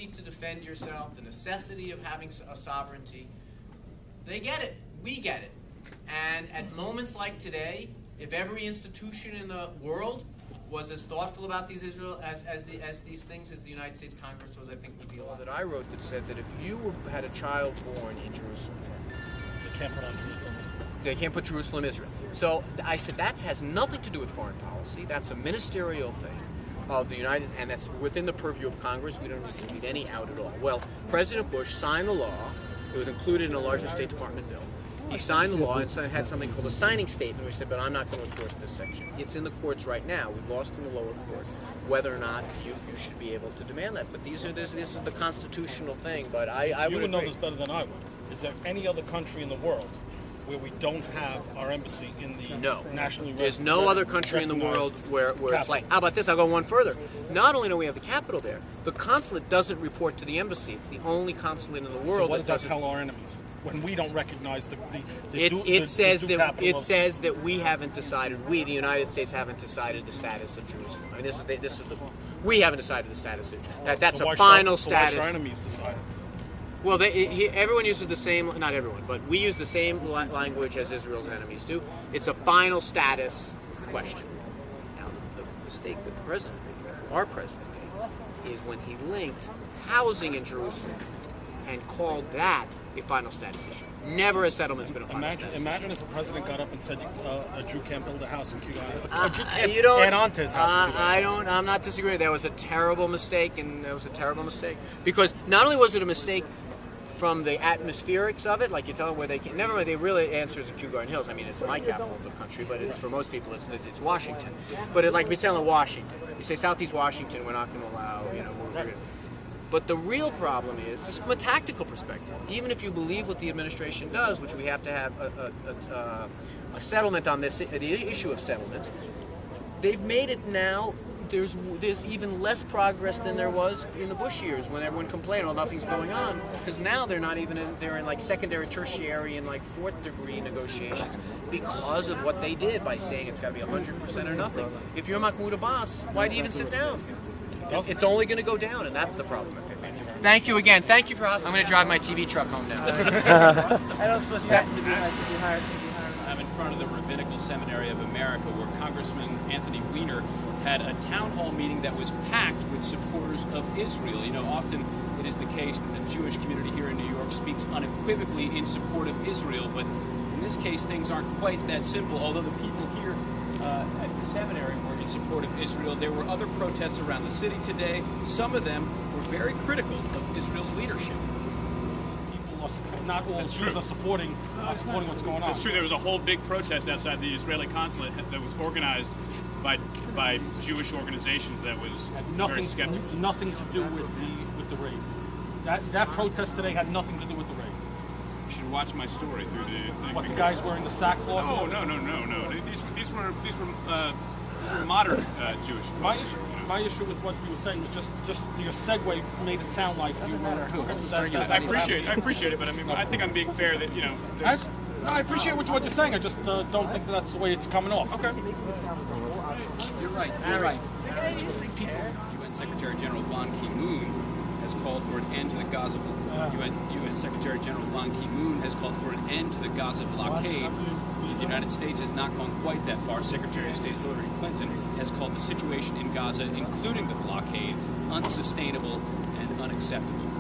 necessity to defend yourself, the necessity of having a sovereignty. They get it. We get it. And at moments like today, if every institution in the world was as thoughtful about these these things as the United States Congress was, I think we'd be a lot. That I wrote that said that if you had a child born in Jerusalem, They can't put on Jerusalem. they can't put Jerusalem, Israel. So I said that has nothing to do with foreign policy. That's a ministerial thing of the United, and that's within the purview of Congress. We don't need any out at all. Well, President Bush signed the law. It was included in a larger State Department bill. He signed the law and had something called a signing statement. We said, but I'm not going to enforce this section. It's in the courts right now. We've lost in the lower courts whether or not you should be able to demand that. But this is the constitutional thing. But I You would would know agree. this better than I would. Is there any other country in the world where we don't have our embassy in the nationally There's no other country in the world where it's like, how about this? I'll go one further. Not only do we have the capital there, the consulate doesn't report to the embassy. It's the only consulate in the world So what that does that doesn't. tell our enemies when we don't recognize It says that we haven't decided. We, the United States, haven't decided the status of Jerusalem. I mean, we haven't decided the status. That's a final status. So why should our enemies decide? Well, everyone uses the same, not everyone, but we use the same language as Israel's enemies do. It's a final status question. Now, the mistake that the president made, our president made, is when he linked housing in Jerusalem and called that a final status issue. Never a settlement's been a final status Imagine if the president got up and said a Jew can't build a house in Cuba. You don't. Add on to his house. I'm not disagreeing. That was a terrible mistake, because not only was it a mistake from the atmospherics of it, like you tell them where they can. Never mind, they really answers in Kew Garden Hills. I mean, it's my capital of the country, but it's for most people it's Washington. But like we tell in Washington, you say Southeast Washington, we're not going to allow. But the real problem is, just from a tactical perspective, even if you believe what the administration does, which we have to have a settlement on this, the issue of settlements, they've made it now. There's even less progress than there was in the Bush years when everyone complained, well, nothing's going on, because now they're not even they're in like secondary, tertiary, and like fourth degree negotiations because of what they did by saying it's got to be 100% or nothing. If you're Mahmoud Abbas, why do you even sit down? It's only going to go down, and that's the problem. Thank you again. Thank you for us. I'm going to drive my TV truck home now. I don't suppose you have to be hired. I'm in front of the Rabbinical Seminary of America, where Congressman Anthony Weiner had a town hall meeting that was packed with supporters of Israel. You know, often it is the case that the Jewish community here in New York speaks unequivocally in support of Israel, but in this case things aren't quite that simple. Although the people here at the seminary were in support of Israel, there were other protests around the city today. Some of them were very critical of Israel's leadership. Not all Jews are supporting what's going on. It's true. There was a whole big protest outside the Israeli consulate that was organized by Jewish organizations that was very skeptical. Nothing to do with the raid. That protest today had nothing to do with the raid. You should watch my story through the thing. What, the guys wearing the sackcloth? Oh no. These were modern Jewish folks. My issue with what you were saying was just your segue made it sound like you were. I appreciate it, but I mean, I think I'm being fair that I appreciate what you're saying. I just don't think that's the way it's coming off. Okay. You're right. UN Secretary General Ban Ki-moon has called for an end to the Gaza. UN Secretary General Ban Ki-moon has called for an end to the Gaza blockade. The United States has not gone quite that far. Secretary of State Hillary Clinton has called the situation in Gaza, including the blockade, unsustainable and unacceptable.